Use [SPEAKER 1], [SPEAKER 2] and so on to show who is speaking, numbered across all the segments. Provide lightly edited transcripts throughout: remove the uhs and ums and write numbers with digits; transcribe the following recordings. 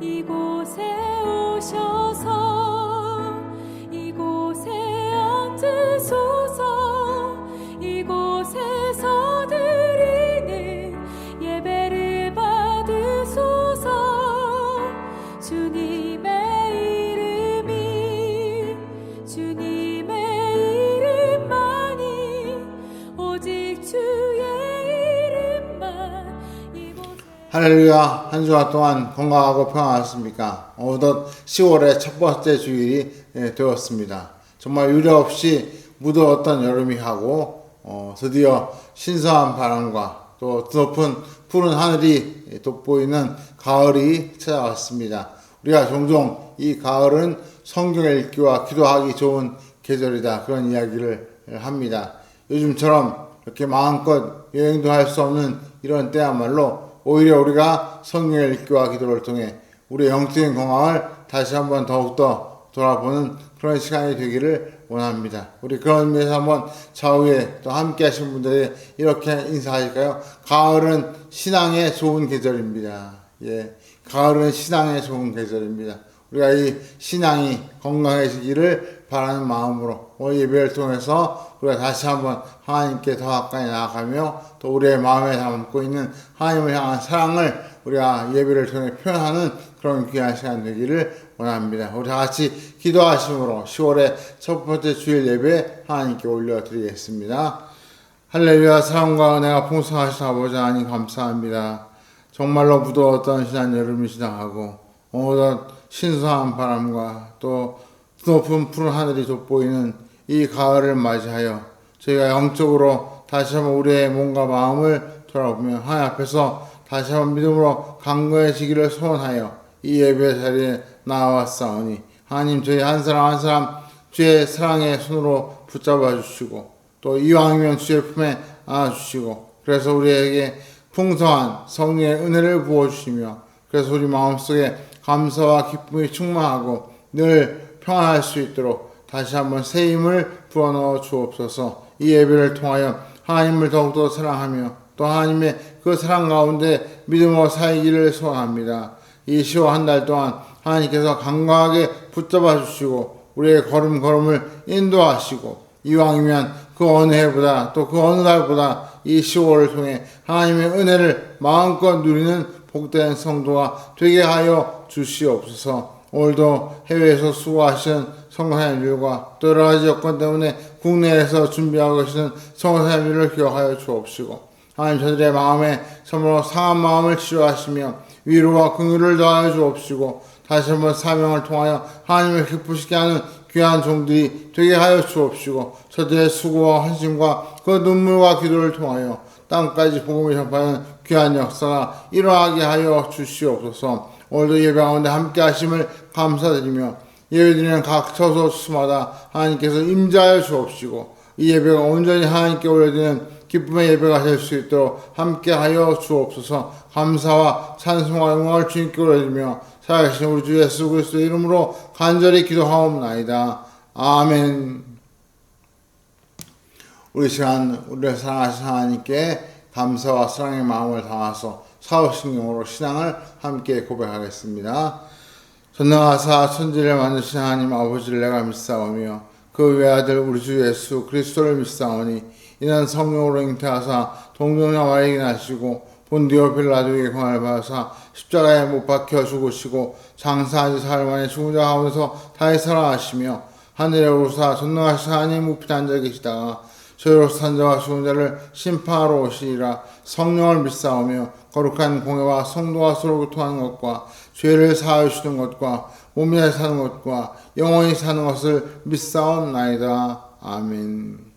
[SPEAKER 1] 이곳에 오셔서 이곳에 앉으소서. 이곳에서 드리는 예배를 받으소서. 주님의 이름만이 오직 주의 이름만.
[SPEAKER 2] 할렐루야. 한 주간 동안 건강하고 평안하셨습니까? 어느덧 10월의 첫 번째 주일이 되었습니다. 정말 유례 없이 무더웠던 여름이 하고 드디어 신선한 바람과 또 높은 푸른 하늘이 돋보이는 가을이 찾아왔습니다. 우리가 종종 이 가을은 성경 읽기와 기도하기 좋은 계절이다, 그런 이야기를 합니다. 요즘처럼 이렇게 마음껏 여행도 할 수 없는 이런 때야말로 오히려 우리가 성경 읽기와 기도를 통해 우리의 영적인 건강을 다시 한번 더욱더 돌아보는 그런 시간이 되기를 원합니다. 우리 그런 의미에서 한번 좌우에 또 함께 하신 분들이 이렇게 인사하실까요? 가을은 신앙에 좋은 계절입니다. 예, 가을은 신앙에 좋은 계절입니다. 우리가 이 신앙이 건강해지기를 바라는 마음으로 오늘 예배를 통해서 우리가 다시 한번 하나님께 더 가까이 나아가며 또 우리의 마음에 담고 있는 하나님을 향한 사랑을 우리가 예배를 통해 표현하는 그런 귀한 시간 되기를 원합니다. 우리 다 같이 기도하심으로 10월의 첫 번째 주일 예배 하나님께 올려드리겠습니다. 할렐루야. 사랑과 은혜가 풍성하신 아버지 하나님 감사합니다. 정말로 무더웠던 지난 여름이 지나가고 어느덧 신선한 바람과 또 높은 푸른 하늘이 돋보이는 이 가을을 맞이하여 저희가 영적으로 다시 한번 우리의 몸과 마음을 돌아보며 하나님 앞에서 다시 한번 믿음으로 강건해지기를 소원하여 이 예배 자리에 나와왔사오니 하나님, 저희 한 사람 한 사람 주의 사랑의 손으로 붙잡아 주시고 또 이왕이면 주의 품에 안아주시고 그래서 우리에게 풍성한 성령의 은혜를 부어주시며 그래서 우리 마음속에 감사와 기쁨이 충만하고 늘 평안할 수 있도록 다시 한번 새 힘을 불어넣어 주옵소서. 이 예배를 통하여 하나님을 더욱더 사랑하며 또 하나님의 그 사랑 가운데 믿음으로 살기를 소원합니다. 이 10월 한 달 동안 하나님께서 강건하게 붙잡아 주시고 우리의 걸음걸음을 인도하시고 이왕이면 그 어느 해보다 또 그 어느 달보다 이 10월을 통해 하나님의 은혜를 마음껏 누리는 복된 성도가 되게 하여 주시옵소서. 오늘도 해외에서 수고하시는 성도사님들과 또 여러 가지 여건 때문에 국내에서 준비하고 계시는 성도사님들을 기억하여 주옵시고 하나님, 저들의 마음에 참으로 상한 마음을 치료하시며 위로와 긍휼을 더하여 주옵시고 다시 한번 사명을 통하여 하나님을 기쁘시게 하는 귀한 종들이 되게 하여 주옵시고 저들의 수고와 헌신과 그 눈물과 기도를 통하여 땅까지 복음을 전파하는 귀한 역사가 일어나게 하여 주시옵소서. 오늘도 예배 가운데 함께 하심을 감사드리며 예배드리는 각 처소마다 하나님께서 임재하여 주옵시고 이 예배가 온전히 하나님께 올려드리는 기쁨의 예배가 될 수 있도록 함께 하여 주옵소서. 감사와 찬송과 영광을 주님께 올려드리며 살아계신 우리 주 예수 그리스도의 이름으로 간절히 기도하옵나이다. 아멘. 우리 시간 우리를 사랑하신 하나님께 감사와 사랑의 마음을 담아서 사후신경으로 신앙을 함께 고백하겠습니다. 전능하사 천지를 만드신 하나님 아버지를 내가 믿사오며 그 외아들 우리 주 예수 그리스도를 믿사오니 이는 성령으로 잉태하사 동정녀 마리아에게 나시고 본디오 빌라도에게 고난을 받으사 십자가에 못 박혀 죽으시고 장사한 지 사흘 만에 죽은 자 가운데서 다시 살아나시며 하늘에 오르사 전능하신 하나님 우편에 앉아 계시다가 저희로서 산 자와 죽은 자를 심판하러 오시리라. 성령을 믿사오며 거룩한 공회와 성도와 서로 교통하는 것과 죄를 사하여 주시는 것과 몸이 다시 사는 것과 영원히 사는 것을 믿사옵나이다. 아멘.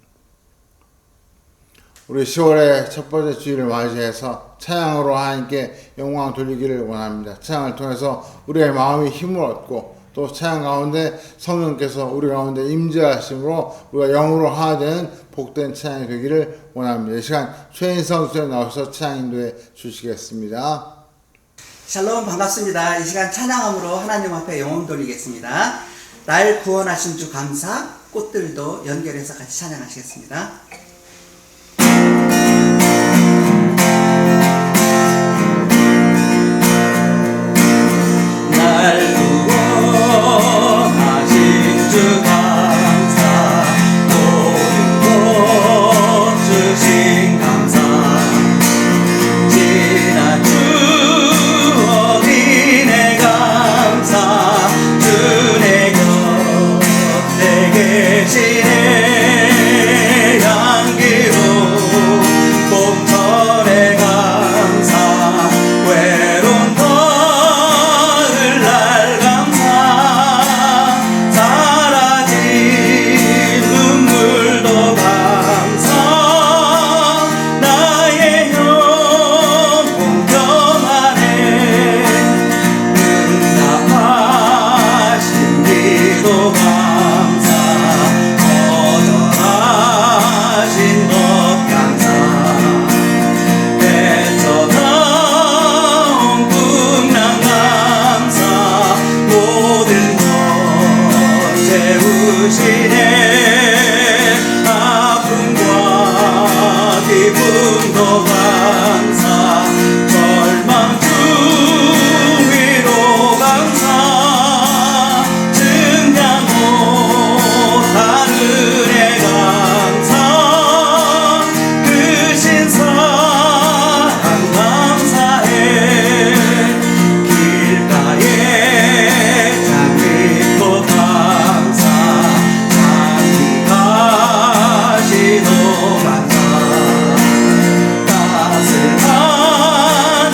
[SPEAKER 2] 우리 10월의 첫 번째 주일을 맞이해서 찬양으로 하나님께 영광 돌리기를 원합니다. 찬양을 통해서 우리의 마음이 힘을 얻고 또 찬양 가운데 성령께서 우리 가운데 임재하심으로 우리가 영으로 하나 되는 복된 찬양이 되기를 원합니다. 이 시간 최인성 선생님 나오셔서 찬양 인도해 주시겠습니다.
[SPEAKER 3] 샬롬, 반갑습니다. 이 시간 찬양함으로 하나님 앞에 영혼 돌리겠습니다. 날 구원하신 주 감사, 꽃들도 연결해서 같이 찬양하시겠습니다. 주시네. 아픔과 기쁨도 감사, 절망 중위로 감사, 증량 못하는 은혜 감사, 크신 사랑 감사해. 길가에 장미꽃 감사, 장미가시도 감사,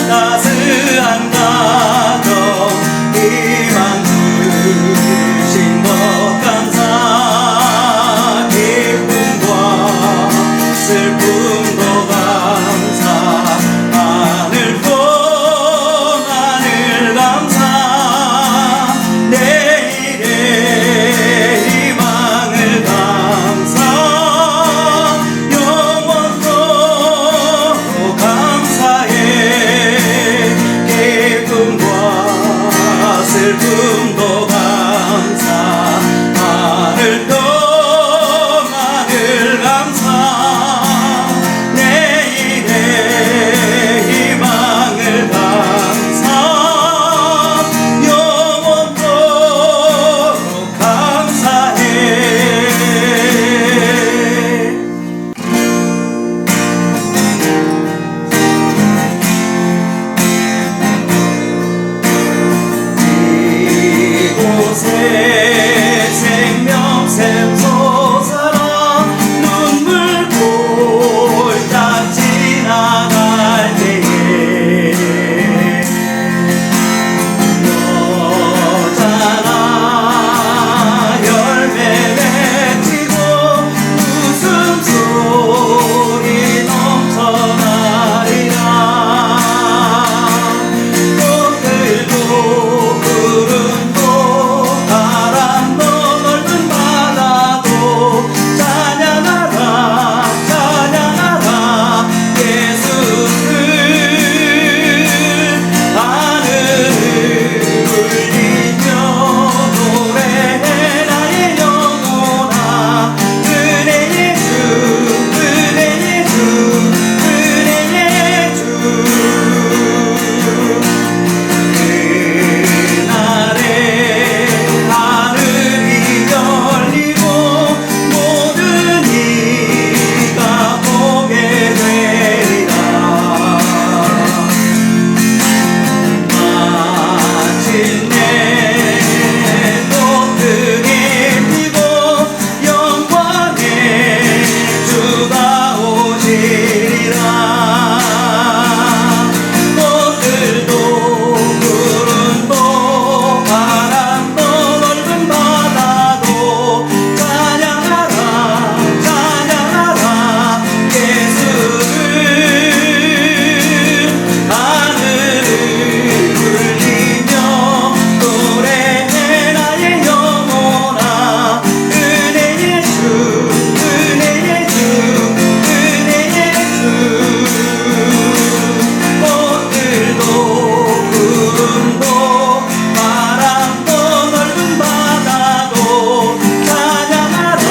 [SPEAKER 3] 따스한 가정 희망 주신 것 감사, 기쁨과 슬픔도 감사, 하늘도 하늘 감사, 내일의 희망을 감사, 영원토록 감사해. 기쁨과 슬픔도 감사, 하늘도 하늘 감사, 내일의 희망을 감사, 영원토록 감사해. 이곳에 생명샘 솟아라, 눈물 골짝 지나갈 때에 여자나 열매 맺히고 웃음소리 넘쳐나리라. 꽃들도 구름도 바람도 넓은 바다도 찬양하라, 찬양하라. 예수를 하늘을 울리며 노래해 나의 영혼아. 은혜의 주, 은혜의 주, 은혜의 주. 그날에 하늘이 열리고 모든 이가 보게 되리라. 마침내 꽃들이 피고 영광의 주가 오시리라. 꽃들도 구름도 바람도 넓은 바다도 찬양하라, 찬양하라. 예수를 하늘을 울리며 노래해 나의 영혼아. 은혜의 주, 은혜의 주, 은혜의 주. 꽃들도 구름도 바람도 넓은 바다도 찬양하라,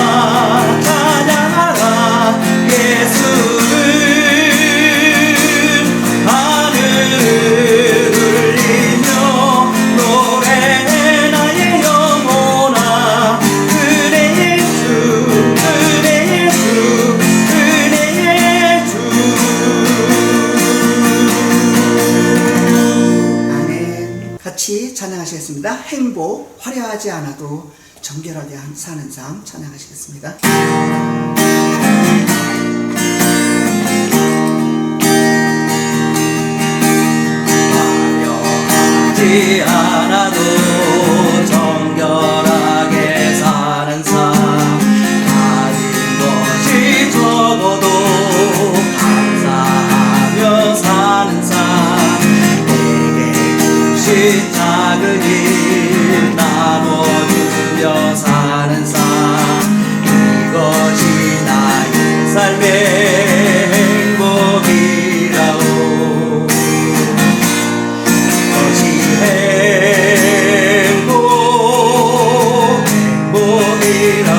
[SPEAKER 3] 찬양하라. 예수를 하늘을 울리며 노래해 나의 영혼아. 은혜의 주, 은혜의 주, 은혜의 주. 아멘. 같이 찬양하시겠습니다. 행복, 화려하지 않아도 정결하게 사는 삶 찬양하시겠습니다. 화려하지 않아도 정결하게 사는 삶, 가진 것이 적어도 감사하며 사는 삶, 내게 주신 작은 일 나눠주며 사는 삶, 이것이 나의 삶의 행복이라오. 행복이라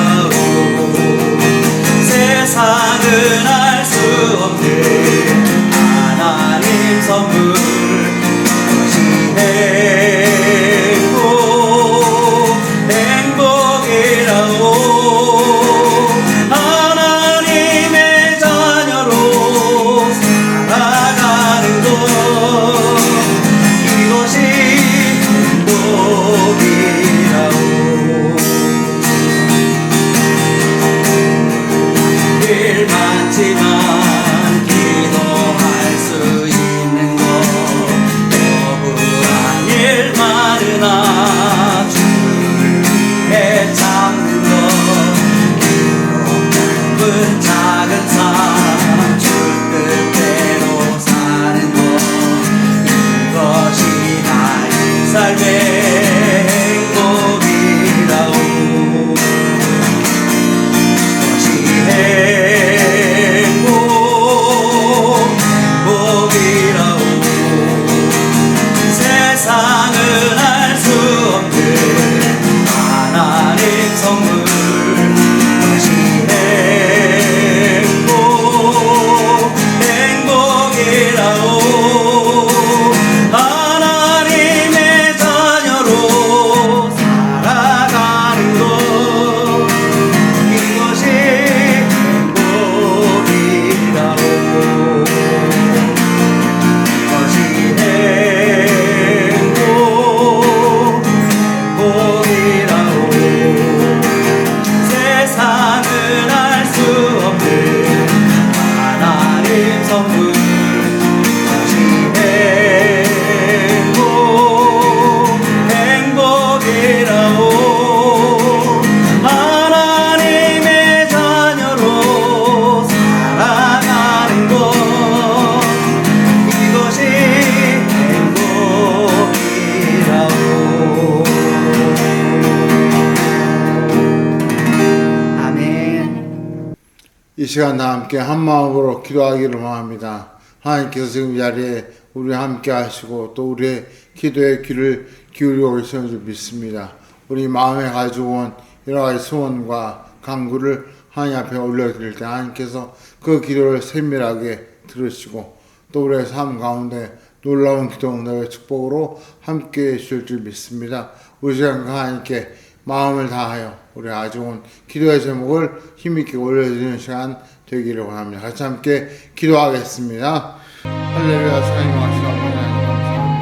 [SPEAKER 2] 시간 다 함께 한 마음으로 기도하기를 원합니다. 하나님께서 지금 이 자리에 우리와 함께 하시고 또 우리의 기도의 귀를 기울이고 계시는 줄 믿습니다. 우리 마음에 가지고 온 여러 가지 소원과 간구를 하나님 앞에 올려드릴 때 하나님께서 그 기도를 세밀하게 들으시고 또 우리의 삶 가운데 놀라운 기도 응답의 축복으로 함께 해주실 줄 믿습니다. 우리 시간 하나님께 마음을 다하여 우리 가지고 온 기도의 제목을 힘있게 올려드리는 시간 되기를 원합니다. 같이 함께 기도하겠습니다. 할렐루야. 사랑의 왕이시여 아버지 하나님 감사합니다.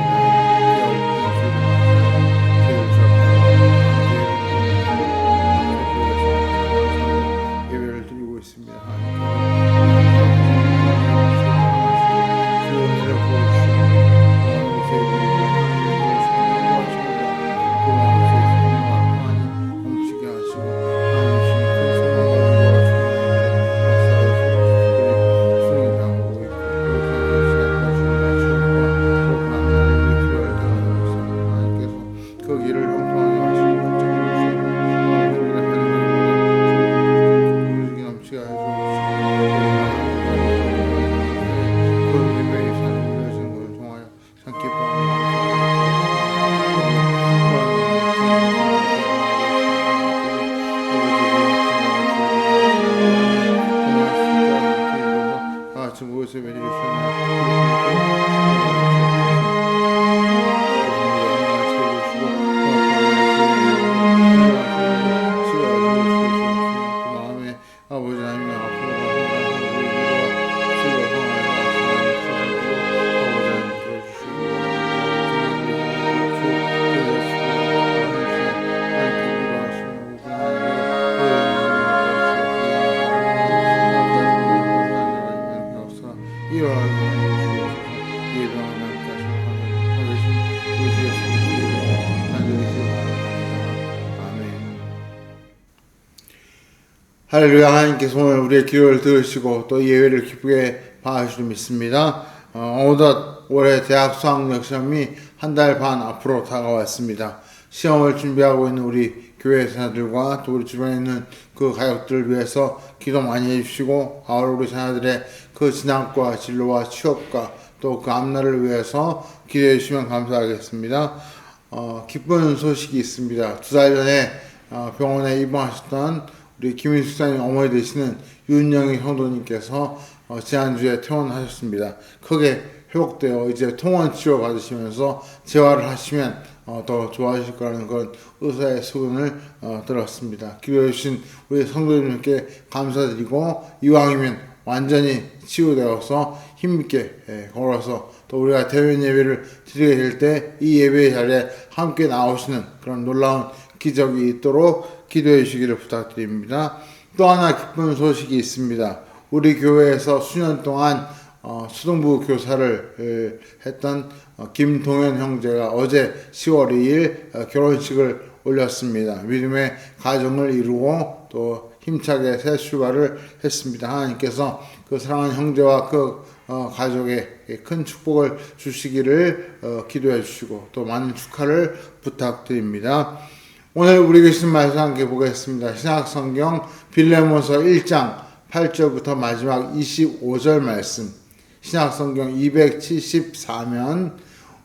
[SPEAKER 2] 예배를 드리고 있습니다. 할렐루야. 하나님께서 오늘 우리의 기도를 들으시고 또 예외를 기쁘게 봐주시길 믿습니다. 어느덧 올해 대학 수학력 시험이 한 달 반 앞으로 다가왔습니다. 시험을 준비하고 있는 우리 교회 자녀들과 또 우리 주변에 있는 그 가족들을 위해서 기도 많이 해주시고 우리 자녀들의 그 진학과 진로와 취업과 또 그 앞날을 위해서 기도해 주시면 감사하겠습니다. 기쁜 소식이 있습니다. 2달 전에 병원에 입원하셨던 우리 김인숙 사님 어머니 되시는 윤영희 형도님께서 지난주에 퇴원하셨습니다. 크게 회복되어 이제 통원 치료 받으시면서 재활을 하시면 더 좋아하실 거라는 그런 의사의 소견을 들었습니다. 기도해 주신 우리 성도님께 감사드리고 이왕이면 완전히 치유되어서 힘있게 걸어서 또 우리가 대면 예배를 드리게 될 때 이 예배 자리에 함께 나오시는 그런 놀라운 기적이 있도록 기도해 주시기를 부탁드립니다. 또 하나 기쁜 소식이 있습니다. 우리 교회에서 수년 동안 수동부 교사를 했던 김동현 형제가 어제 10월 2일 결혼식을 올렸습니다. 믿음의 가정을 이루고 또 힘차게 새 출발을 했습니다. 하나님께서 그 사랑하는 형제와 그 가족에 큰 축복을 주시기를 기도해 주시고 또 많은 축하를 부탁드립니다. 오늘 우리 계신 말씀 함께 보겠습니다. 신약성경 빌레몬서 1장 8절부터 마지막 25절 말씀, 신약성경 274면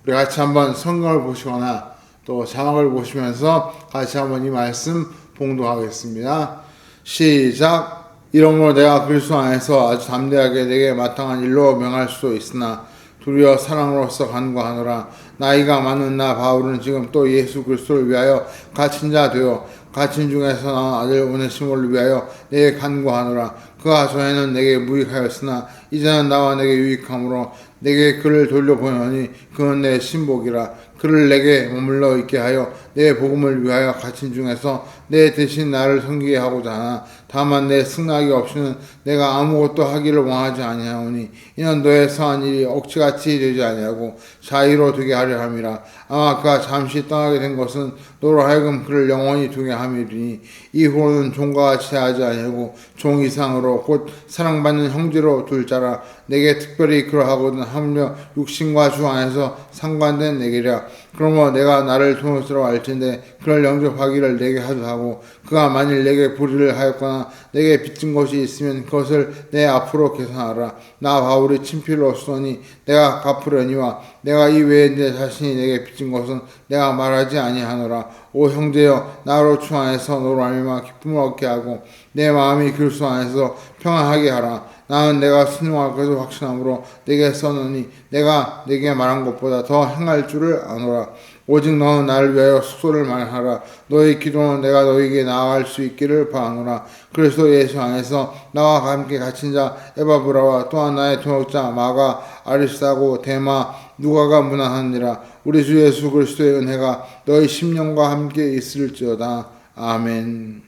[SPEAKER 2] 우리 같이 한번 성경을 보시거나 또 자막을 보시면서 같이 한번 이 말씀 봉독하겠습니다. 시작. 이러므로 내가 그리스도 안에서 아주 담대하게 내게 마땅한 일로 명할 수도 있으나 도리어 사랑으로서 간구하노라. 나이가 많은 나 바울은 지금 또 예수 그리스도를 위하여 갇힌 자 되어 갇힌 중에서 나온 아들 오네시모를 위하여 내게 간구하노라. 그가 전에는 내게 무익하였으나 이제는 나와 내게 유익함으로 내게 그를 돌려보내니 그는 내 신복이라. 그를 내게 머물러 있게 하여 내 복음을 위하여 갇힌 중에서 내 대신 나를 섬기게 하고자 하나 다만 내 승낙이 없이는 내가 아무것도 하기를 원하지 아니하오니 이는 너의 성한 일이 억지같이 되지 아니하고 자의로 되게 하려 함이라. 아마 그가 잠시 떠나게 된 것은 너로 하여금 그를 영원히 두게 함이니 이후로는 종과 같이 하지 아니하고 종 이상으로 곧 사랑받는 형제로 둘 자라. 내게 특별히 그러하거든 하물며 육신과 주 안에서 상관된 내게랴. 그러면 내가 나를 통역스러워 알텐데 그를 영접하기를 내게 하도하고 그가 만일 내게 불의를 하였거나 내게 빚진 것이 있으면 그것을 내 앞으로 계산하라. 나 바울이 친필로 쓰더니 내가 갚으려니와 내가 이 외에 내 자신이 내게 빚진 것은 내가 말하지 아니하노라. 오 형제여, 나로 주 안에서 너로 말미암아 기쁨을 얻게 하고 내 마음이 그리스도 안에서 평안하게 하라. 나는 내가 순종할 것을 확신함으로 내게 써노니 내가 내게 말한 것보다 더 행할 줄을 아노라. 오직 너는 나를 위하여 숙소를 마련하라. 너의 기도는 내가 너에게 나아갈 수 있기를 바라노라. 그리스도 예수 안에서 나와 함께 갇힌 자 에바브라와 또한 나의 동역자 마가, 아리스타고, 데마, 누가가 문안하니라. 우리 주 예수 그리스도의 은혜가 너희 심령과 함께 있을지어다. 아멘.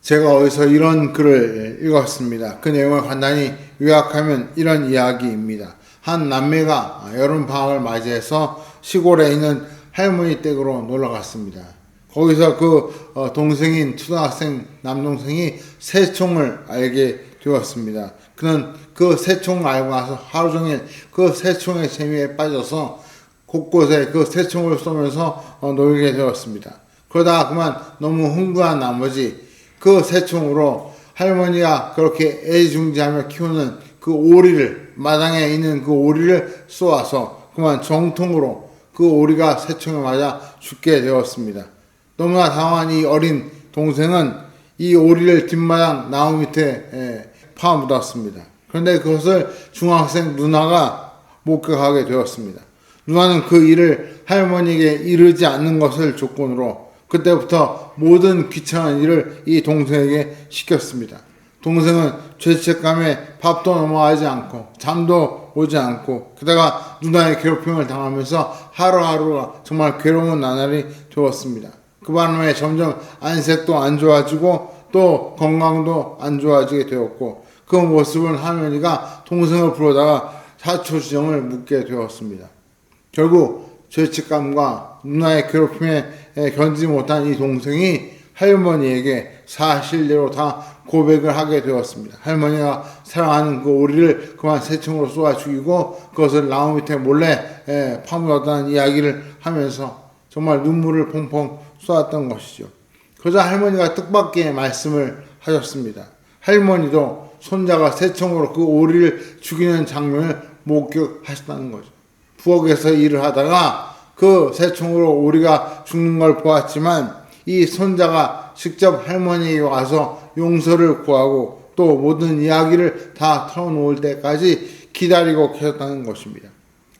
[SPEAKER 2] 제가 어디서 이런 글을 읽었습니다. 그 내용을 간단히 요약하면 이런 이야기입니다. 한 남매가 여름방학을 맞이해서 시골에 있는 할머니 댁으로 놀러 갔습니다. 거기서 그 동생인 초등학생 남동생이 새총을 알게 되었습니다. 그는 그 새총을 알고 나서 하루 종일 그 새총의 재미에 빠져서 곳곳에 그 새총을 쏘면서 놀게 되었습니다. 그러다가 그만 너무 흥분한 나머지 그 새총으로 할머니가 그렇게 애지중지하며 키우는 그 오리를, 마당에 있는 그 오리를 쏘아서 그만 정통으로 그 오리가 새총에 맞아 죽게 되었습니다. 너무나 당황한 이 어린 동생은 이 오리를 뒷마당 나무 밑에 파묻었습니다. 그런데 그것을 중학생 누나가 목격하게 되었습니다. 누나는 그 일을 할머니에게 이르지 않는 것을 조건으로 그때부터 모든 귀찮은 일을 이 동생에게 시켰습니다. 동생은 죄책감에 밥도 넘어가지 않고 잠도 오지 않고 게다가 누나의 괴롭힘을 당하면서 하루하루가 정말 괴로운 나날이 되었습니다. 그 바람에 점점 안색도 안 좋아지고 또 건강도 안 좋아지게 되었고 그 모습을 할머니가 동생을 부르다가 사초지정을 묻게 되었습니다. 결국 죄책감과 누나의 괴롭힘에 견디지 못한 이 동생이 할머니에게 사실대로 다 고백을 하게 되었습니다. 할머니가 사랑하는 그 오리를 그만 새총으로 쏘아 죽이고 그것을 나무 밑에 몰래 파묻었다는 이야기를 하면서 정말 눈물을 펑펑 쏟았던 것이죠. 그러자 할머니가 뜻밖의 말씀을 하셨습니다. 할머니도 손자가 새총으로 그 오리를 죽이는 장면을 목격하셨다는 거죠. 부엌에서 일을 하다가 그 새총으로 오리가 죽는 걸 보았지만 이 손자가 직접 할머니에게 와서 용서를 구하고 또 모든 이야기를 다 털어놓을 때까지 기다리고 계셨다는 것입니다.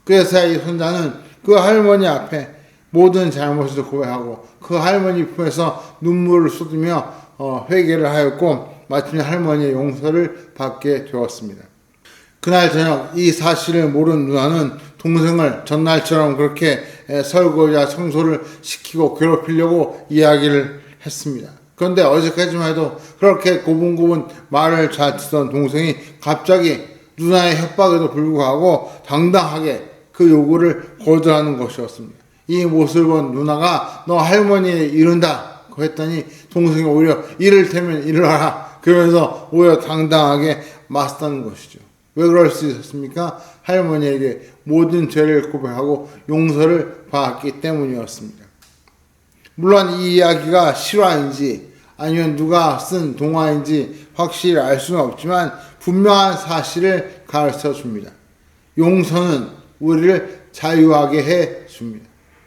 [SPEAKER 2] 그래서 이 손자는 그 할머니 앞에 모든 잘못을 고백하고 그 할머니 품에서 눈물을 쏟으며 회개를 하였고 마침내 할머니의 용서를 받게 되었습니다. 그날 저녁 이 사실을 모르는 누나는 동생을 전날처럼 그렇게 설거지와 청소를 시키고 괴롭히려고 이야기를 했습니다. 그런데 어제까지만 해도 그렇게 고분고분 말을 잘 듣던 동생이 갑자기 누나의 협박에도 불구하고 당당하게 그 요구를 거절하는 것이었습니다. 이 모습을 본 누나가 너 할머니에 이른다 했더니 동생이 오히려 이를테면 일러라 그러면서 오히려 당당하게 맞섰다는 것이죠. 왜 그럴 수 있었습니까? 할머니에게 모든 죄를 고백하고 용서를 받았기 때문이었습니다. 물론 이 이야기가 실화인지 아니면 누가 쓴 동화인지 확실히 알 수는 없지만 분명한 사실을 가르쳐 줍니다. 용서는 우리를 자유하게 해 줍니다.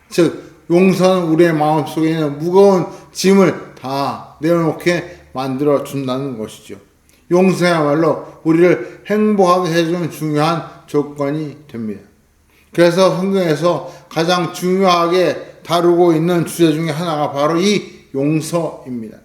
[SPEAKER 2] 즉 용서는 우리의 마음속에 있는 무거운 짐을 다 내려놓게 만들어 준다는 것이죠. 용서야말로 우리를 행복하게 해주는 중요한 조건이 됩니다. 그래서 성경에서 가장 중요하게 다루고 있는 주제 중에 하나가 바로 이 용서입니다.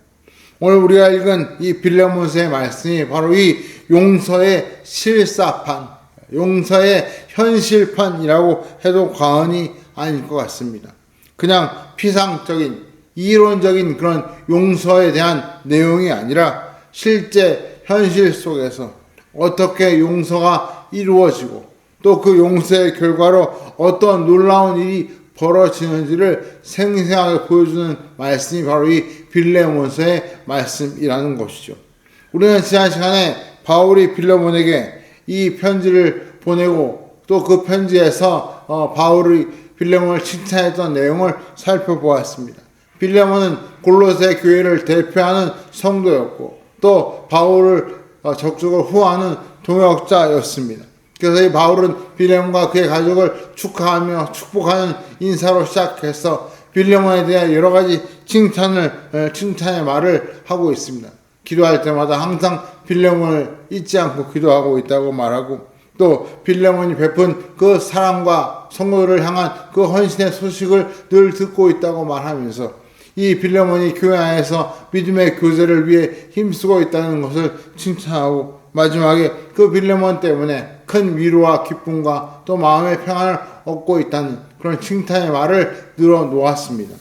[SPEAKER 2] 오늘 우리가 읽은 이 빌레몬서의 말씀이 바로 이 용서의 실사판, 용서의 현실판이라고 해도 과언이 아닐 것 같습니다. 그냥 피상적인 이론적인 그런 용서에 대한 내용이 아니라 실제 현실 속에서 어떻게 용서가 이루어지고 또 그 용서의 결과로 어떤 놀라운 일이 벌어지는지를 생생하게 보여주는 말씀이 바로 이 빌레몬서의 말씀이라는 것이죠. 우리는 지난 시간에 바울이 빌레몬에게 이 편지를 보내고 또 그 편지에서 바울이 빌레몬을 칭찬했던 내용을 살펴보았습니다. 빌레몬은 골로새 교회를 대표하는 성도였고 또 바울을 적극적으로 후원하는 동역자였습니다. 그래서 이 바울은 빌레몬과 그의 가족을 축하하며 축복하는 인사로 시작해서 빌레몬에 대한 여러 가지 칭찬의 말을 하고 있습니다. 기도할 때마다 항상 빌레몬을 잊지 않고 기도하고 있다고 말하고 또 빌레몬이 베푼 그 사랑과 성도를 향한 그 헌신의 소식을 늘 듣고 있다고 말하면서 이 빌레몬이 교회 안에서 믿음의 교제를 위해 힘쓰고 있다는 것을 칭찬하고 마지막에 그 빌레몬 때문에 큰 위로와 기쁨과 또 마음의 평안을 얻고 있다는 그런 칭찬의 말을 늘어놓았습니다.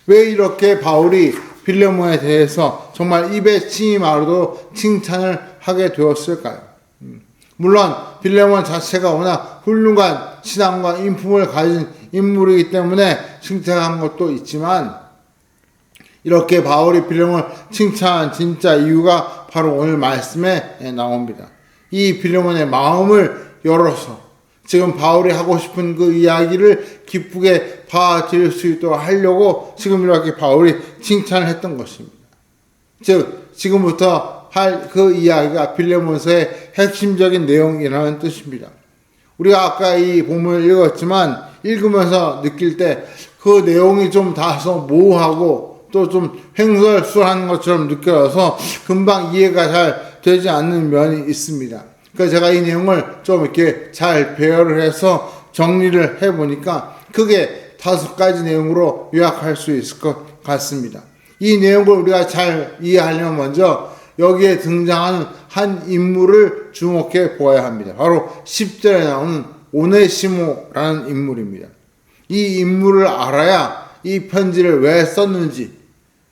[SPEAKER 2] 왜 이렇게 바울이 빌레몬에 대해서 정말 입에 침이 마르도 칭찬을 하게 되었을까요? 물론 빌레몬 자체가 워낙 훌륭한 신앙과 인품을 가진 인물이기 때문에 칭찬한 것도 있지만 이렇게 바울이 빌레몬을 칭찬한 진짜 이유가 바로 오늘 말씀에 나옵니다. 이 빌레몬의 마음을 열어서 지금 바울이 하고 싶은 그 이야기를 기쁘게 받아들일 수 있도록 하려고 지금 이렇게 바울이 칭찬을 했던 것입니다. 즉 지금부터 할 그 이야기가 빌레몬서의 핵심적인 내용이라는 뜻입니다. 우리가 아까 이 본문을 읽었지만 읽으면서 느낄 때 그 내용이 좀 다소 모호하고 또 좀 횡설수설한 것처럼 느껴져서 금방 이해가 잘 되지 않는 면이 있습니다. 그래서 제가 이 내용을 좀 이렇게 잘 배열을 해서 정리를 해보니까 크게 5가지 내용으로 요약할 수 있을 것 같습니다. 이 내용을 우리가 잘 이해하려면 먼저 여기에 등장하는 한 인물을 주목해 보아야 합니다. 바로 10절에 나오는 오네시모라는 인물입니다. 이 인물을 알아야 이 편지를 왜 썼는지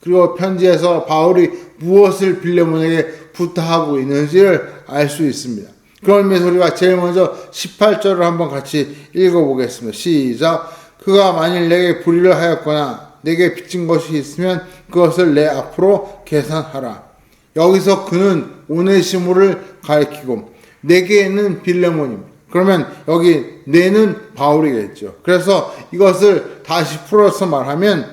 [SPEAKER 2] 그리고 편지에서 바울이 무엇을 빌레몬에게 부탁하고 있는지를 알 수 있습니다. 그런 의미에서 우리가 제일 먼저 18절을 한번 같이 읽어보겠습니다. 시작. 그가 만일 내게 불의를 하였거나 내게 빚진 것이 있으면 그것을 내 앞으로 계산하라. 여기서 그는 오네시모를 가리키고 내게는 빌레몬입니다. 그러면 여기 내는 바울이겠죠. 그래서 이것을 다시 풀어서 말하면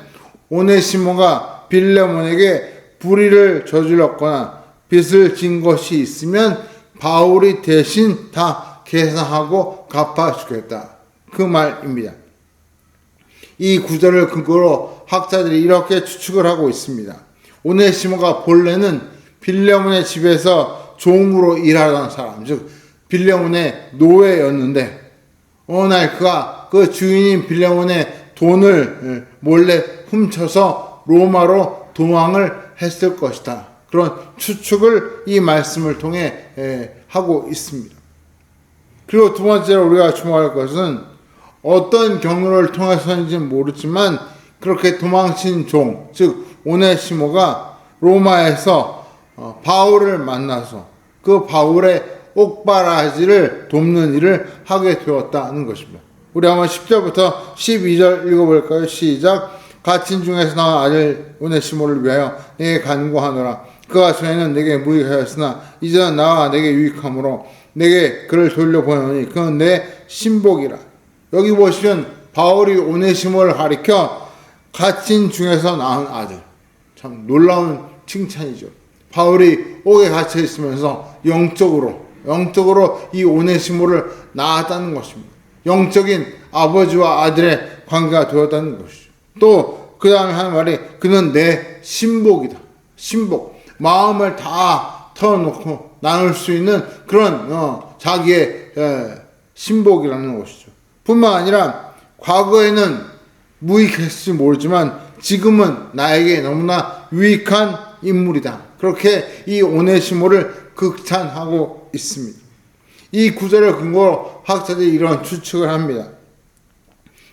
[SPEAKER 2] 오네시모가 빌레몬에게 불의를 저질렀거나 빚을 진 것이 있으면 바울이 대신 다 계산하고 갚아주겠다. 그 말입니다. 이 구절을 근거로 학자들이 이렇게 추측을 하고 있습니다. 오네시모가 본래는 빌레몬의 집에서 종으로 일하던 사람, 즉 빌레몬의 노예였는데 어느 날 그가 그 주인인 빌레몬의 돈을 몰래 훔쳐서 로마로 도망을 했을 것이다. 그런 추측을 이 말씀을 통해 하고 있습니다. 그리고 두 번째로 우리가 주목할 것은 어떤 경로를 통해서인지는 모르지만 그렇게 도망친 종, 즉 오네시모가 로마에서 바울을 만나서 그 바울의 옥바라지를 돕는 일을 하게 되었다는 것입니다. 우리 한번 10절부터 12절 읽어볼까요? 시작. 갇힌 중에서 나온 아들 오네시모를 위하여 내게 간구하노라. 그가 전에는 내게 무익하였으나 이제는 나와 내게 유익함으로 내게 그를 돌려보내니 그는 내 신복이라. 여기 보시면 바울이 오네시모를 가리켜 갇힌 중에서 낳은 아들. 참 놀라운 칭찬이죠. 바울이 옥에 갇혀 있으면서 영적으로 이 오네시모를 낳았다는 것입니다. 영적인 아버지와 아들의 관계가 되었다는 것이죠. 또 그 다음에 하는 말이 그는 내 신복이다. 신복. 마음을 다 털어놓고 나눌 수 있는 그런 자기의 신복이라는 것이죠. 뿐만 아니라 과거에는 무익했을지 모르지만 지금은 나에게 너무나 유익한 인물이다. 그렇게 이 오네시모를 극찬하고 있습니다. 이 구절을 근거로 학자들이 이런 추측을 합니다.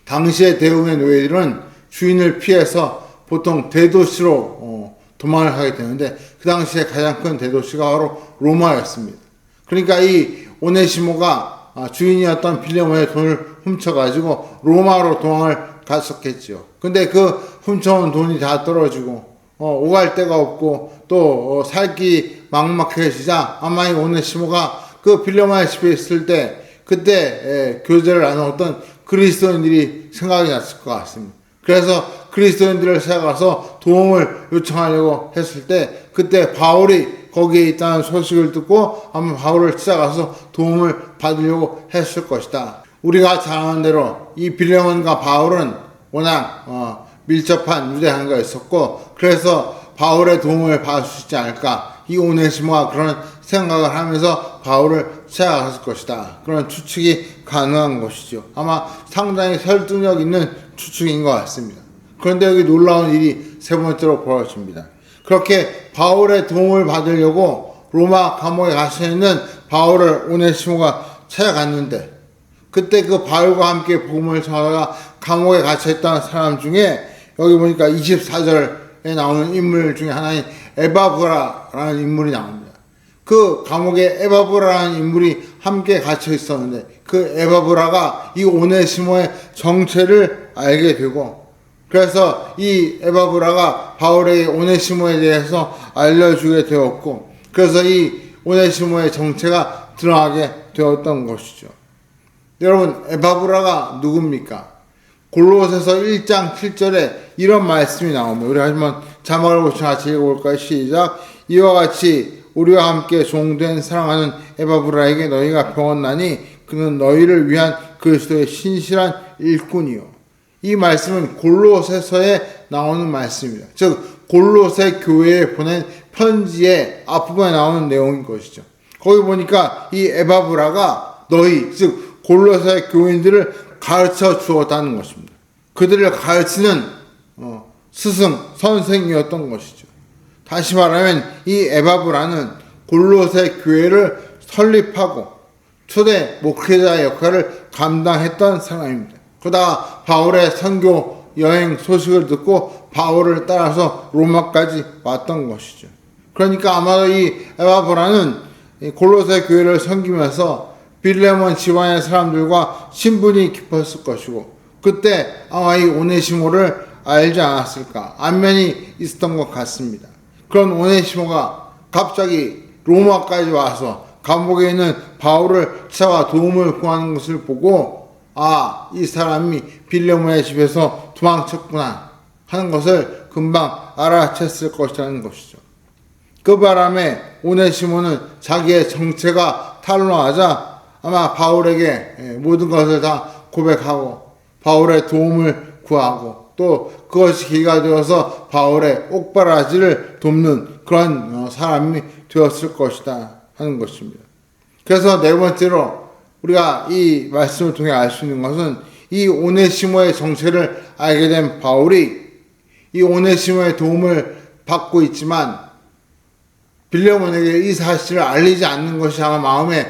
[SPEAKER 2] 당시의 대부분의 노예들은 주인을 피해서 보통 대도시로 도망을 하게 되는데 그 당시에 가장 큰 대도시가 바로 로마였습니다. 그러니까 이 오네시모가 주인이었던 빌레몬의 돈을 훔쳐가지고 로마로 도망을 갔었겠죠. 근데 그 훔쳐온 돈이 다 떨어지고 오갈 데가 없고 또 살기 막막해지자 아마 이 오네시모가 그 빌레몬의 집에 있을 때 그때 교제를 나눴던 그리스도인들이 생각이 났을 것 같습니다. 그래서 그리스도인들을 찾아가서 도움을 요청하려고 했을 때 그때 바울이 거기에 있다는 소식을 듣고 아마 바울을 찾아가서 도움을 받으려고 했을 것이다. 우리가 잘 아는 대로 이 빌레몬과 바울은 워낙 밀접한 유대 관계가 있었고 그래서 바울의 도움을 받을 수 있지 않을까, 이 오네시모가 그런 생각을 하면서 바울을 찾아갔을 것이다. 그런 추측이 가능한 것이죠. 아마 상당히 설득력 있는 추측인 것 같습니다. 그런데 여기 놀라운 일이 세 번째로 벌어집니다. 그렇게 바울의 도움을 받으려고 로마 감옥에 갇혀 있는 바울을 오네시모가 찾아갔는데 그때 그 바울과 함께 복음을 전하다가 감옥에 갇혀있던 사람 중에 여기 보니까 24절에 나오는 인물 중에 하나인 에바브라라는 인물이 나옵니다. 그 감옥에 에바브라라는 인물이 함께 갇혀 있었는데 그 에바브라가 이 오네시모의 정체를 알게 되고 그래서 이 에바브라가 바울에게 오네시모에 대해서 알려주게 되었고 그래서 이 오네시모의 정체가 드러나게 되었던 것이죠. 여러분, 에바브라가 누굽니까? 골로새서 1장 7절에 이런 말씀이 나옵니다. 우리 한번 자막을 보시고 같이 읽어볼까요? 시작. 이와 같이 우리와 함께 종된 사랑하는 에바브라에게 너희가 병었나니 그는 너희를 위한 그리스도의 신실한 일꾼이요. 이 말씀은 골로새서에 나오는 말씀입니다. 즉 골로새 교회에 보낸 편지의 앞부분에 나오는 내용인 것이죠. 거기 보니까 이 에바브라가 너희, 즉 골로새 교인들을 가르쳐 주었다는 것입니다. 그들을 가르치는 스승, 선생이었던 것이죠. 다시 말하면 이 에바브라는 골로새 교회를 설립하고 초대 목회자 역할을 감당했던 사람입니다. 그러다가 바울의 선교 여행 소식을 듣고 바울을 따라서 로마까지 왔던 것이죠. 그러니까 아마도 이 에바브라는 골로새 교회를 섬기면서 빌레몬 집안의 사람들과 친분이 깊었을 것이고 그때 아마 이 오네시모를 알지 않았을까, 안면이 있었던 것 같습니다. 그런 오네시모가 갑자기 로마까지 와서 감옥에 있는 바울을 찾아와 도움을 구하는 것을 보고 이 사람이 빌레몬의 집에서 도망쳤구나 하는 것을 금방 알아챘을 것이라는 것이죠. 그 바람에 오네시모는 자기의 정체가 탄로하자 아마 바울에게 모든 것을 다 고백하고 바울의 도움을 구하고 또 그것이 기회가 되어서 바울의 옥바라지를 돕는 그런 사람이 되었을 것이다 하는 것입니다. 그래서 네 번째로 우리가 이 말씀을 통해 알 수 있는 것은 이 오네시모의 정체를 알게 된 바울이 이 오네시모의 도움을 받고 있지만 빌레몬에게 이 사실을 알리지 않는 것이 아마 마음에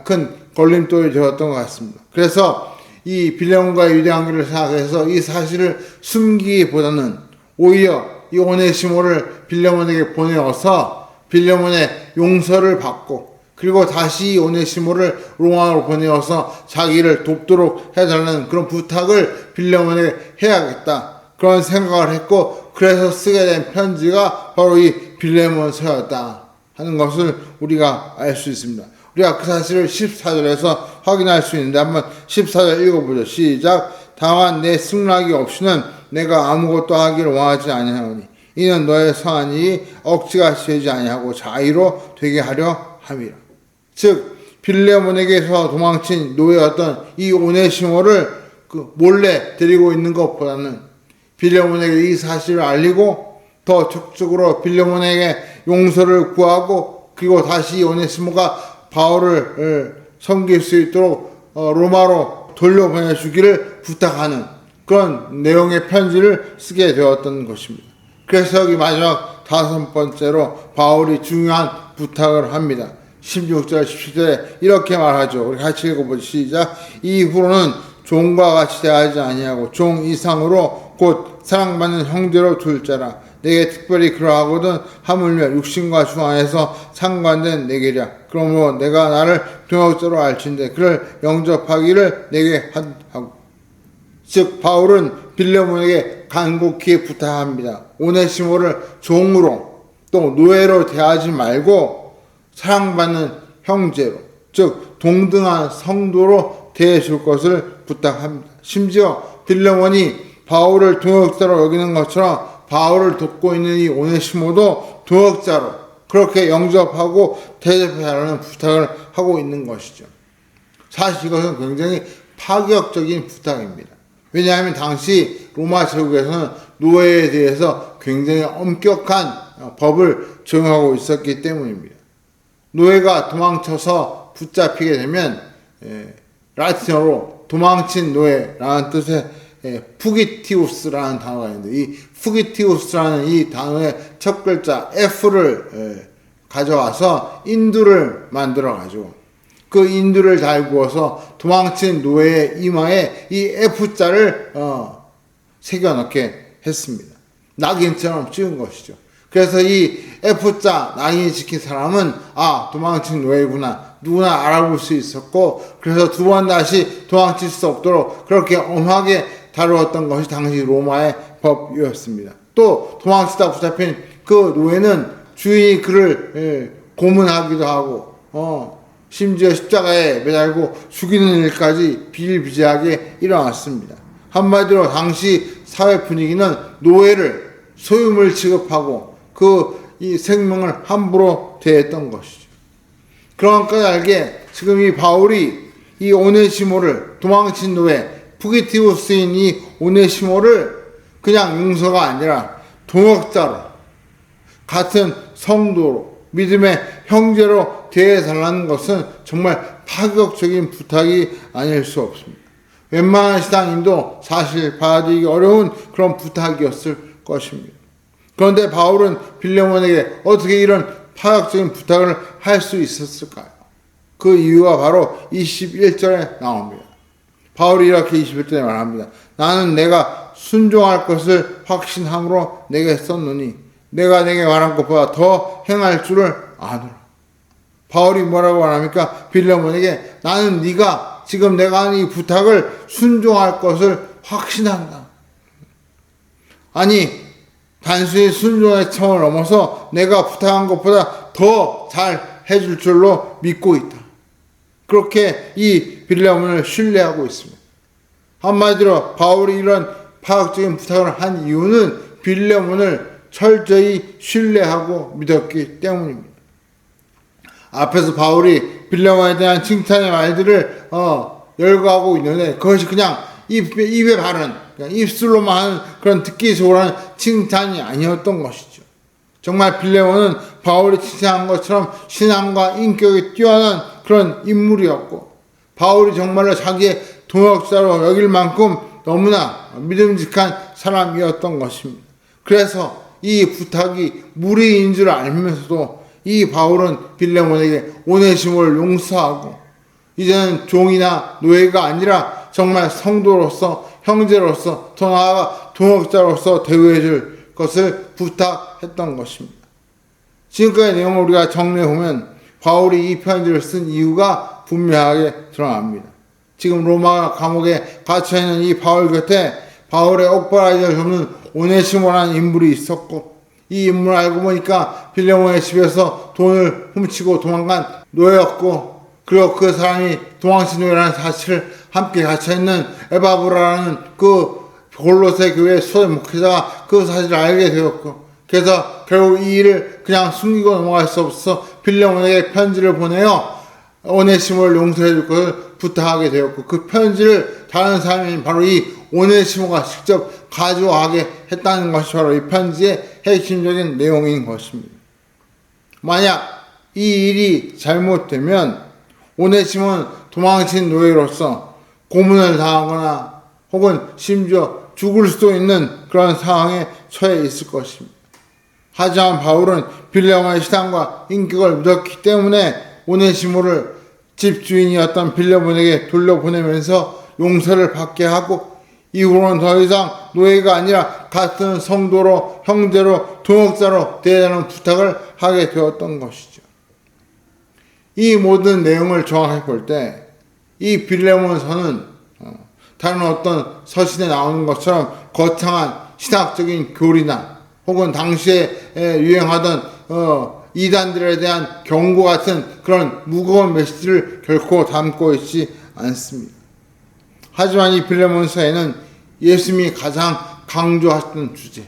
[SPEAKER 2] 큰 걸림돌이 되었던 것 같습니다. 그래서 이 빌레몬과의 유대 관계를 생각해서 이 사실을 숨기기보다는 오히려 이 오네시모를 빌레몬에게 보내어서 빌레몬의 용서를 받고 그리고 다시 이 오네시모를 로마로 보내어서 자기를 돕도록 해달라는 그런 부탁을 빌레몬에게 해야겠다 그런 생각을 했고 그래서 쓰게 된 편지가 바로 이 빌레몬서였다 하는 것을 우리가 알 수 있습니다. 우리가 그 사실을 14절에서 확인할 수 있는데 한번 14절 읽어보죠. 시작. 다만 내 승낙이 없이는 내가 아무것도 하기를 원하지 아니하오니 이는 너의 성한 일이 억지가 되지 아니하고 자의로 되게 하려 함이라. 즉 빌레몬에게서 도망친 노예였던 이 오네시모를 몰래 데리고 있는 것보다는 빌레몬에게 이 사실을 알리고 더 적극적으로 빌레몬에게 용서를 구하고 그리고 다시 오네시모가 바울을 섬길 수 있도록 로마로 돌려보내주기를 부탁하는 그런 내용의 편지를 쓰게 되었던 것입니다. 그래서 여기 마지막 다섯 번째로 바울이 중요한 부탁을 합니다. 16절 17절에 이렇게 말하죠. 우리 같이 읽어보죠. 시작. 이후로는 종과 같이 대하지 아니하고 종 이상으로 곧 사랑받는 형제로 둘 자라. 내게 특별히 그러하거든 하물며 육신과 주 안에서 상관된 내게랴. 그러므로 내가 나를 동역자로 알진대 그를 영접하기를 내게 하고. 즉 바울은 빌레몬에게 간곡히 부탁합니다. 오네시모를 종으로 또 노예로 대하지 말고 사랑받는 형제로 즉 동등한 성도로 대해줄 것을 부탁합니다. 심지어 빌레몬이 바울을 동역자로 여기는 것처럼 바울을 돕고 있는 이 오네시모도 동역자로 그렇게 영접하고 대접하라는 부탁을 하고 있는 것이죠. 사실 이것은 굉장히 파격적인 부탁입니다. 왜냐하면 당시 로마 제국에서는 노예에 대해서 굉장히 엄격한 법을 적용하고 있었기 때문입니다. 노예가 도망쳐서 붙잡히게 되면 라틴어로 도망친 노예라는 뜻의 푸기티우스라는 단어가 있는데 이 푸기티우스라는 이 단어의 첫 글자 F를 가져와서 인두를 만들어 가지고 그 인두를 달구어서 도망친 노예의 이마에 이 F자를 새겨 넣게 했습니다. 낙인처럼 찍은 것이죠. 그래서 이 F자 낙인이 찍힌 사람은 도망친 노예구나 누구나 알아볼 수 있었고, 그래서 두 번 다시 도망칠 수 없도록 그렇게 엄하게 다루었던 것이 당시 로마의 법이었습니다. 또 도망치다 붙잡힌 그 노예는 주인이 그를 고문하기도 하고 심지어 십자가에 매달고 죽이는 일까지 비일비재하게 일어났습니다. 한마디로 당시 사회 분위기는 노예를 소유물 취급하고 이 생명을 함부로 대했던 것이죠. 그런 까닭에 지금 이 바울이 이 오네시모를 도망친 노예 푸기티우스인 이 오네시모를 그냥 용서가 아니라 동역자로 같은 성도로 믿음의 형제로 대해달라는 것은 정말 파격적인 부탁이 아닐 수 없습니다. 웬만한 신앙인도 사실 받아들이기 어려운 그런 부탁이었을 것입니다. 그런데 바울은 빌레몬에게 어떻게 이런 파격적인 부탁을 할 수 있었을까요? 그 이유가 바로 21절에 나옵니다. 바울이 이렇게 21절에 말합니다. 나는 내가 순종할 것을 확신함으로 내게 썼노니 내가 내게 말한 것보다 더 행할 줄을 아노라. 바울이 뭐라고 말합니까? 빌레몬에게 나는 네가 지금 내가 하는 이 부탁을 순종할 것을 확신한다. 아니 단순히 순종의 차원을 넘어서 내가 부탁한 것보다 더 잘 해줄 줄로 믿고 있다. 그렇게 이 빌레몬을 신뢰하고 있습니다. 한마디로 바울이 이런 파격적인 부탁을 한 이유는 빌레몬을 철저히 신뢰하고 믿었기 때문입니다. 앞에서 바울이 빌레몬에 대한 칭찬의 말들을 열거하고 있는데 그것이 그냥 입에 바른 그냥 입술로만 하는 그런 듣기 좋으라는 칭찬이 아니었던 것이죠. 정말 빌레몬은 바울이 칭찬한 것처럼 신앙과 인격이 뛰어난 그런 인물이었고 바울이 정말로 자기의 동역자로 여길 만큼 너무나 믿음직한 사람이었던 것입니다. 그래서 이 부탁이 무리인 줄 알면서도 이 바울은 빌레몬에게 오네시모를 용서하고 이제는 종이나 노예가 아니라 정말 성도로서 형제로서 더 나아가 동역자로서 대우해 줄 것을 부탁했던 것입니다. 지금까지 내용을 우리가 정리해보면 바울이 이 편지를 쓴 이유가 분명하게 드러납니다. 지금 로마 감옥에 갇혀있는 이 바울 곁에 바울의 옥바라지를 돕는 오네시모라는 인물이 있었고 이 인물을 알고 보니까 빌레몬의 집에서 돈을 훔치고 도망간 노예였고 그리고 그 사람이 도망친 노예라는 사실을 함께 갇혀있는 에바브라라는 그 골로새 교회 수호 목회자가 그 사실을 알게 되었고 그래서 결국 이 일을 그냥 숨기고 넘어갈 수 없어서 빌레몬에게 편지를 보내어 오네시모를 용서해 줄 것을 부탁하게 되었고 그 편지를 다른 사람이 바로 이 오네시모가 직접 가져가게 했다는 것이 바로 이 편지의 핵심적인 내용인 것입니다. 만약 이 일이 잘못되면 오네시모는 도망친 노예로서 고문을 당하거나 혹은 심지어 죽을 수도 있는 그런 상황에 처해 있을 것입니다. 하지만 바울은 빌레몬의 신앙과 인격을 믿었기 때문에 오네시모를 집주인이었던 빌레몬에게 돌려보내면서 용서를 받게 하고 이후로는 더 이상 노예가 아니라 같은 성도로 형제로 동역자로 대하는 부탁을 하게 되었던 것이죠. 이 모든 내용을 정확히 볼 때 이 빌레몬서는 다른 어떤 서신에 나오는 것처럼 거창한 신학적인 교리나 혹은 당시에 유행하던 이단들에 대한 경고 같은 그런 무거운 메시지를 결코 담고 있지 않습니다. 하지만 이 빌레몬서에는 예수님이 가장 강조하셨던 주제,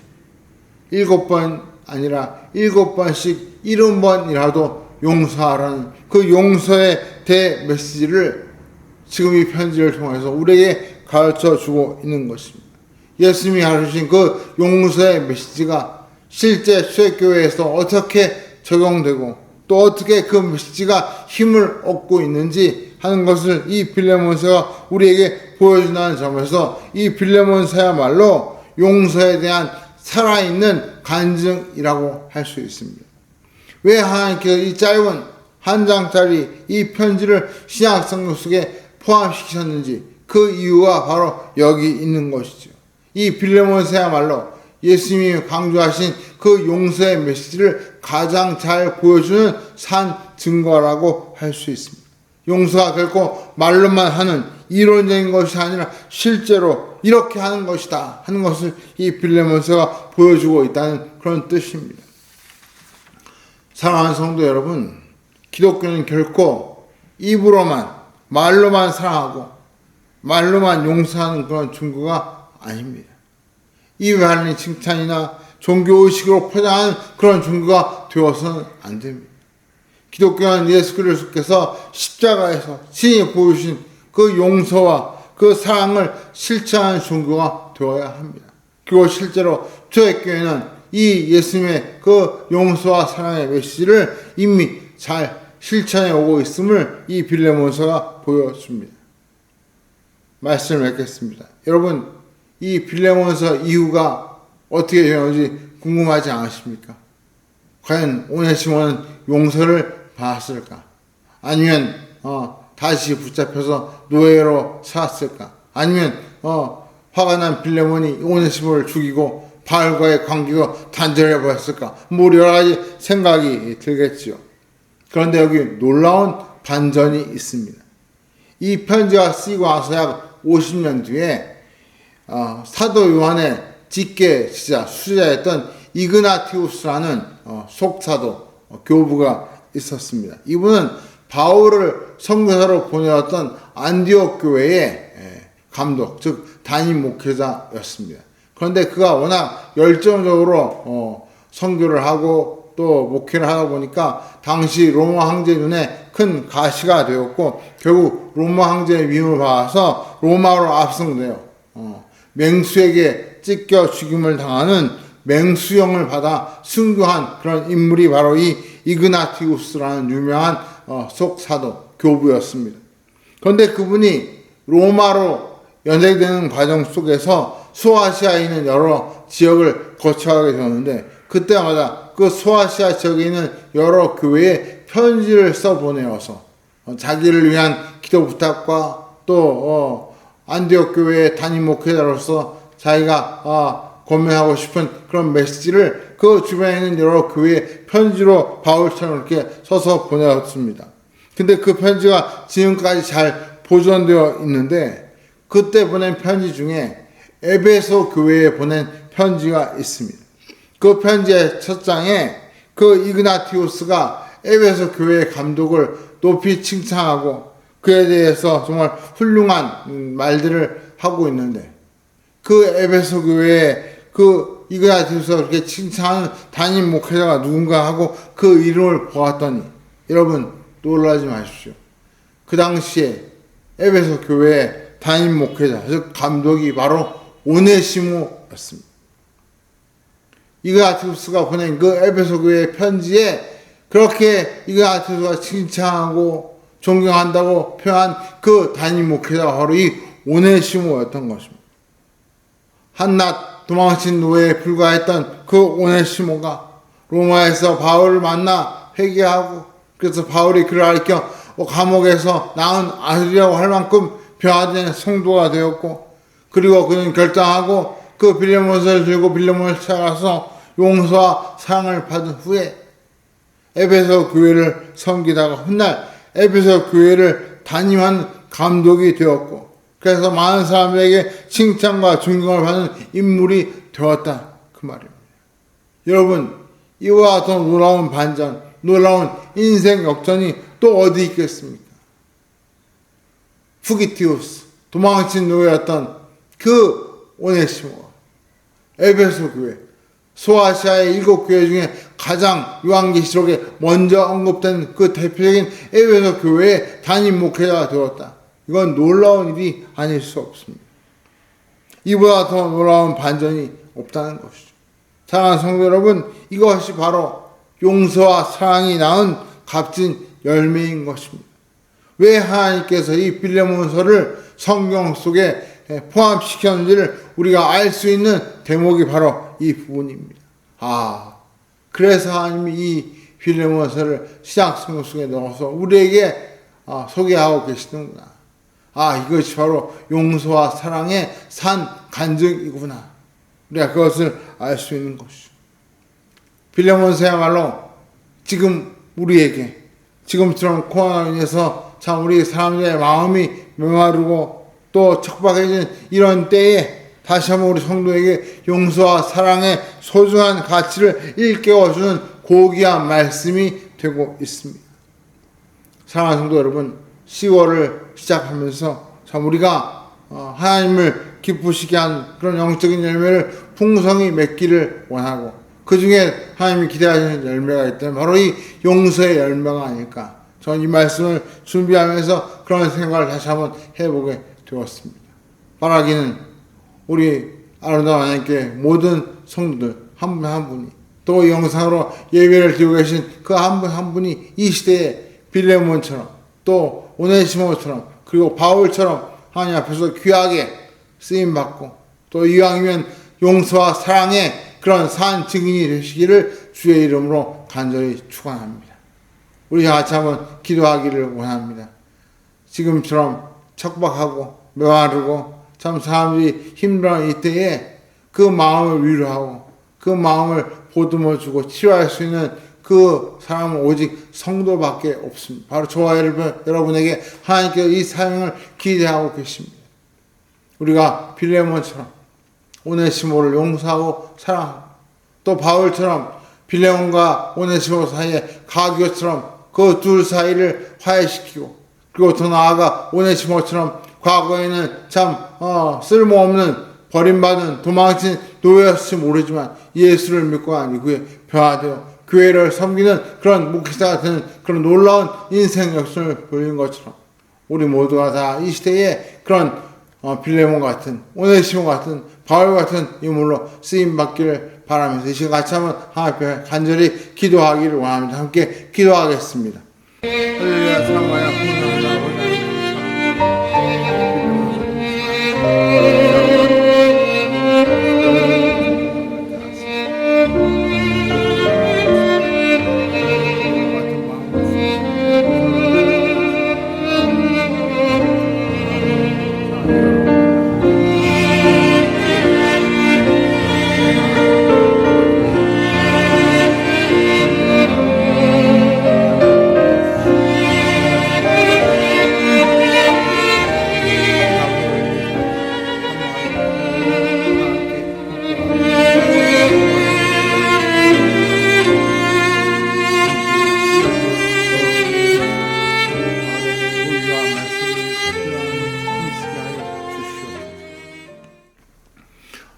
[SPEAKER 2] 7번 아니라 7번씩 70번이라도 용서하라는 그 용서의 대메시지를 지금 이 편지를 통해서 우리에게 가르쳐 주고 있는 것입니다. 예수님이 가르치신 그 용서의 메시지가 실제 수액교회에서 어떻게 적용되고 또 어떻게 그 메시지가 힘을 얻고 있는지 하는 것을 이 빌레몬서가 우리에게 보여준다는 점에서 이 빌레몬서야말로 용서에 대한 살아있는 간증이라고 할 수 있습니다. 왜 하나님께서 이 짧은 한 장짜리 이 편지를 신약성경 속에 포함시키셨는지 그 이유가 바로 여기 있는 것이죠. 이 빌레몬서야말로 예수님이 강조하신 그 용서의 메시지를 가장 잘 보여주는 산 증거라고 할 수 있습니다. 용서가 결코 말로만 하는 이론적인 것이 아니라 실제로 이렇게 하는 것이다 하는 것을 이 빌레몬서가 보여주고 있다는 그런 뜻입니다. 사랑하는 성도 여러분, 기독교는 결코 입으로만 말로만 사랑하고 말로만 용서하는 그런 종교가 아닙니다. 입에 바르는 칭찬이나 종교의식으로 포장하는 그런 종교가 되어서는 안 됩니다. 기독교는 예수 그리스도께서 십자가에서 친히 보여주신 그 용서와 그 사랑을 실천하는 종교가 되어야 합니다. 그리고 실제로 초대교회는 이 예수님의 그 용서와 사랑의 메시지를 이미 잘 실천해 오고 있음을 이 빌레몬서가 보여줍니다. 말씀을 맺겠습니다. 여러분, 이 빌레몬서 이후가 어떻게 되는지 궁금하지 않으십니까? 과연 오네시모는 용서를 받았을까? 아니면 다시 붙잡혀서 노예로 살았을까? 아니면 화가 난 빌레몬이 오네시모를 죽이고 바울과의 관계가 단절해 버렸을까? 뭐 여러 가지 생각이 들겠지요. 그런데 여기 놀라운 반전이 있습니다. 이 편지가 쓰이고 나서 약 50년 뒤에 사도 요한의 직계 지자 수제자였던 이그나티우스라는 속사도 교부가 있었습니다. 이분은 바울을 선교사로 보내었던 안디옥 교회의 감독, 즉 담임 목회자였습니다. 그런데 그가 워낙 열정적으로 선교를 하고 또 목회를 하다 보니까 당시 로마 황제 눈에 큰 가시가 되었고 결국 로마 황제의 위임을 받아서 로마로 압송되어 맹수에게 찢겨 죽임을 당하는 맹수형을 받아 순교한 그런 인물이 바로 이 이그나티우스라는 유명한 속사도 교부였습니다. 그런데 그분이 로마로 연행되는 과정 속에서 소아시아에 있는 여러 지역을 거쳐가게 되었는데 그때마다 그 소아시아 지역에 있는 여러 교회에 편지를 써보내어서 자기를 위한 기도 부탁과 또 안디옥 교회의 담임 목회자로서 자기가 권면하고 싶은 그런 메시지를 그 주변에 있는 여러 교회에 편지로 바울처럼 이렇게 써서 보내었습니다. 근데 그 편지가 지금까지 잘 보존되어 있는데 그때 보낸 편지 중에 에베소 교회에 보낸 편지가 있습니다. 그 편지의 첫 장에 그 이그나티우스가 에베소 교회의 감독을 높이 칭찬하고 그에 대해서 정말 훌륭한 말들을 하고 있는데 그 에베소 교회의 그 이그나티우스가 그렇게 칭찬하는 담임 목회자가 누군가 하고 그 이름을 보았더니 여러분 놀라지 마십시오. 그 당시에 에베소 교회의 담임 목회자, 즉 감독이 바로 오네시모였습니다. 이그나티우스가 보낸 그 에베소 교회의 편지에 그렇게 이그나티우스가 칭찬하고 존경한다고 표한 그 담임 목회자가 바로 이 오네시모였던 것입니다. 한낱 도망친 노예에 불과했던 그 오네시모가 로마에서 바울을 만나 회개하고 그래서 바울이 그를 가리켜 감옥에서 낳은 아들이라고 할 만큼 변화된 성도가 되었고 그리고 그는 결단하고 그 빌레몬서를 들고 빌레몬을 찾아가서 용서와 사랑을 받은 후에 에베소 교회를 섬기다가 훗날 에베소 교회를 담임하는 감독이 되었고 그래서 많은 사람들에게 칭찬과 존경을 받는 인물이 되었다 그 말입니다. 여러분 이와 더 놀라운 반전, 놀라운 인생 역전이 또 어디 있겠습니까? 푸기티우스, 도망친 노예였던 그 오네시모가 에베소 교회, 소아시아의 7교회 중에 가장 요한계시록에 먼저 언급된 그 대표적인 에베소 교회의 담임 목회자가 되었다. 이건 놀라운 일이 아닐 수 없습니다. 이보다 더 놀라운 반전이 없다는 것이죠. 사랑하는 성도 여러분, 이것이 바로 용서와 사랑이 낳은 값진 열매인 것입니다. 왜 하나님께서 이 빌레몬서를 성경 속에 포함시켰는지를 우리가 알 수 있는 대목이 바로 이 부분입니다. 그래서 하나님이 이 빌레몬서를 시작 성경 속에 넣어서 우리에게 소개하고 계시는구나. 이것이 바로 용서와 사랑의 산 간증이구나. 우리가 그것을 알 수 있는 것이죠. 빌레몬서야말로 지금 우리에게 지금처럼 코로나로 인해서 참 우리 사람들의 마음이 메마르고 또 척박해진 이런 때에 다시 한번 우리 성도에게 용서와 사랑의 소중한 가치를 일깨워주는 고귀한 말씀이 되고 있습니다. 사랑하는 성도 여러분, 10월을 시작하면서 참 우리가 하나님을 기쁘시게 한 그런 영적인 열매를 풍성히 맺기를 원하고 그 중에 하나님이 기대하시는 열매가 있다면 바로 이 용서의 열매가 아닐까. 저는 이 말씀을 준비하면서 그런 생각을 다시 한번 해보게 되었습니다. 바라기는 우리 아름다운 하나님께 모든 성도들 한 분 한 분이 또 이 영상으로 예배를 드리고 계신 그 한 분 한 분이 이 시대에 빌레몬처럼 또 오네시모처럼 그리고 바울처럼 하나님 앞에서 귀하게 쓰임받고 또 이왕이면 용서와 사랑의 그런 산 증인이 되시기를 주의 이름으로 간절히 축원합니다. 우리 같이 한번 기도하기를 원합니다. 지금처럼 척박하고 메마르고 참 사람들이 힘들어 이때에 그 마음을 위로하고 그 마음을 보듬어주고 치료할 수 있는 그 사람은 오직 성도밖에 없습니다. 바로 저와 여러분에게 하나님께서 이 사명을 기대하고 계십니다. 우리가 빌레몬처럼 오네시모를 용서하고 사랑하고 또 바울처럼 빌레몬과 오네시모 사이에 가교처럼 그 둘 사이를 화해시키고 그리고 더 나아가 오네시모처럼 과거에는 참 쓸모없는 버림받은 도망친 노예였을지 모르지만 예수를 믿고 난 이후에 변화되어 교회를 섬기는 그런 목회자가 되는 그런 놀라운 인생 역순을 보이는 것처럼 우리 모두가 다 이 시대에 그런 빌레몬 같은 오네시모 같은 바울 같은 인물로 쓰임받기를 바라면서 이 시간 같이 한번 하나님 앞에 간절히 기도하기를 원합니다. 함께 기도하겠습니다. 할렐루야. 사랑과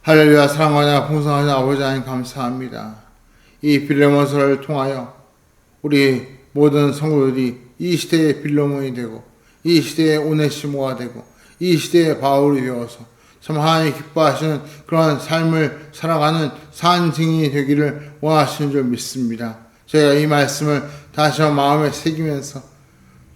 [SPEAKER 2] 할렐루야. 사랑하냐 풍성하냐 아버지 하나님 감사합니다. 이 빌레몬서를 통하여 우리 모든 성도들이 이 시대의 빌레몬이 되고 이 시대의 오네시모가 되고 이 시대의 바울이 되어서 참 하나님이 기뻐하시는 그런 삶을 살아가는 산 증인이 되기를 원하시는 줄 믿습니다. 저희가 이 말씀을 다시 한번 마음에 새기면서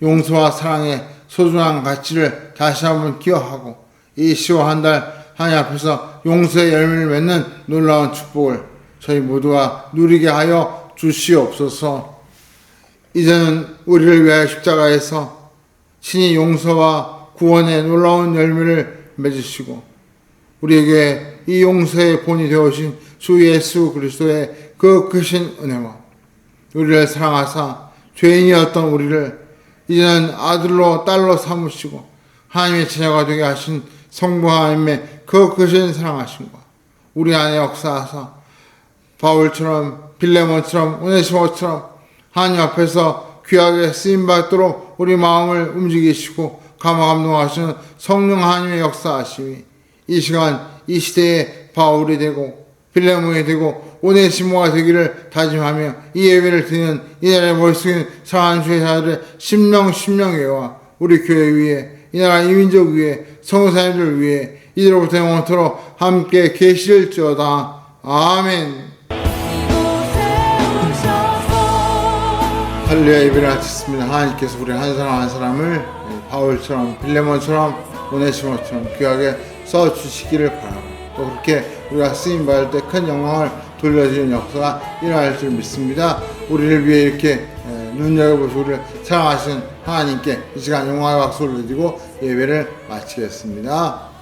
[SPEAKER 2] 용서와 사랑의 소중한 가치를 다시 한번 기억하고 이 10월 한 달 하나님 앞에서 용서의 열매를 맺는 놀라운 축복을 저희 모두가 누리게 하여 주시옵소서. 이제는 우리를 위하여 십자가에서 신이 용서와 구원의 놀라운 열매를 맺으시고 우리에게 이 용서의 본이 되어신 주 예수 그리스도의 그 크신 은혜와 우리를 사랑하사 죄인이었던 우리를 이제는 아들로 딸로 삼으시고 하나님의 자녀가 되게 하신 성부 하나님의 그 크신 사랑하심과 우리 안에 역사하사 바울처럼 빌레몬처럼 오네시모처럼 하나님 앞에서 귀하게 쓰임받도록 우리 마음을 움직이시고 감화감동하시는 성령 하나님의 역사하심이 이 시간 이 시대에 바울이 되고 빌레몬이 되고 오네시모가 되기를 다짐하며 이 예배를 드리는 이 나라의 머릿속에 사랑하는 주의 자들의 심령외와 우리 교회 위에 이 나라 이민족 위에 성도사님들 위해 이제로부터 영원토록 함께 계실지어다. 아멘.
[SPEAKER 1] 이곳에 오셔서
[SPEAKER 2] 할렐루야. 예배를 마쳤습니다. 하나님께서 우리 한 사람 한 사람을 바울처럼 빌레몬처럼 오네시모처럼 귀하게 써주시기를 바라고 또 그렇게 우리가 쓰임받을 때 큰 영광을 돌려주는 역사가 일어날 줄 믿습니다. 우리를 위해 이렇게 눈여겨보시고 우리를 사랑하시는 하나님께 이 시간 영광의 박수를 드리고 예배를 마치겠습니다.